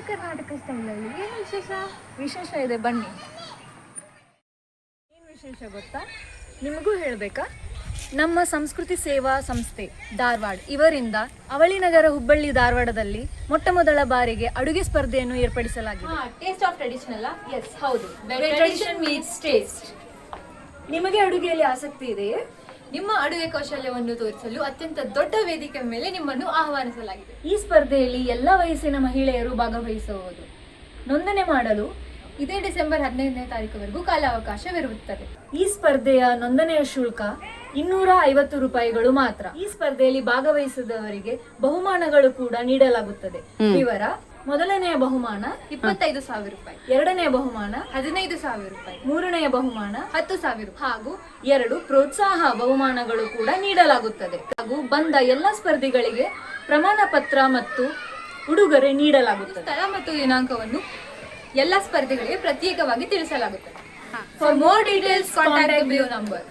ಕರ್ನಾಟಕ ಸ್ಟೈಲಲ್ಲಿ ಏನು ವಿಶೇಷ? ವಿಶೇಷ ಇದೆ, ಬನ್ನಿ. ಏನು ವಿಶೇಷ ಗೊತ್ತಾ? ನಿಮಗೂ ಹೇಳಬೇಕಾ? ನಮ್ಮ ಸಂಸ್ಕೃತಿ ಸೇವಾ ಸಂಸ್ಥೆ ಧಾರವಾಡ ಇವರಿಂದ ಅವಳಿನಗರ ಹುಬ್ಬಳ್ಳಿ ಧಾರವಾಡದಲ್ಲಿ ಮೊಟ್ಟ ಮೊದಲ ಬಾರಿಗೆ ಅಡುಗೆ ಸ್ಪರ್ಧೆಯನ್ನು ಏರ್ಪಡಿಸಲಾಗಿದೆ. Taste of traditional. ಎಸ್, ಹೌದು. Tradition meets taste. ನಿಮಗೆ ಅಡುಗೆಯಲ್ಲಿ ಆಸಕ್ತಿ ಇದೆಯೇ? ನಿಮ್ಮ ಅಡುಗೆ ಕೌಶಲ್ಯವನ್ನು ತೋರಿಸಲು ಅತ್ಯಂತ ದೊಡ್ಡ ವೇದಿಕೆ ಮೇಲೆ ನಿಮ್ಮನ್ನು ಆಹ್ವಾನಿಸಲಾಗಿದೆ. ಈ ಸ್ಪರ್ಧೆಯಲ್ಲಿ ಎಲ್ಲ ವಯಸ್ಸಿನ ಮಹಿಳೆಯರು ಭಾಗವಹಿಸಬಹುದು. ನೋಂದಣಿ ಮಾಡಲು ಇದೇ ಡಿಸೆಂಬರ್ 15ನೇ ತಾರೀಕುವರೆಗೂ ಕಾಲಾವಕಾಶವಿರುತ್ತದೆ. ಈ ಸ್ಪರ್ಧೆಯ ನೋಂದಣಿಯ ಶುಲ್ಕ 250 ರೂಪಾಯಿಗಳು ಮಾತ್ರ. ಈ ಸ್ಪರ್ಧೆಯಲ್ಲಿ ಭಾಗವಹಿಸಿದವರಿಗೆ ಬಹುಮಾನಗಳು ಕೂಡ ನೀಡಲಾಗುತ್ತದೆ. ವಿವರ: ಮೊದಲನೆಯ ಬಹುಮಾನ 25,000 ರೂಪಾಯಿ, ಎರಡನೆಯ ಬಹುಮಾನ 15,000 ರೂಪಾಯಿ, ಮೂರನೆಯ ಬಹುಮಾನ 10,000 ರೂಪಾಯಿ ಹಾಗೂ 2 ಪ್ರೋತ್ಸಾಹ ಬಹುಮಾನಗಳು ಕೂಡ ನೀಡಲಾಗುತ್ತದೆ. ಹಾಗೂ ಬಂದ ಎಲ್ಲ ಸ್ಪರ್ಧಿಗಳಿಗೆ ಪ್ರಮಾಣ ಪತ್ರ ಮತ್ತು ಉಡುಗೊರೆ ನೀಡಲಾಗುತ್ತದೆ. ಸ್ಥಳ ಮತ್ತು ದಿನಾಂಕವನ್ನು ಎಲ್ಲ ಸ್ಪರ್ಧೆಗಳಿಗೆ ಪ್ರತ್ಯೇಕವಾಗಿ ತಿಳಿಸಲಾಗುತ್ತದೆ. For more details contact below number.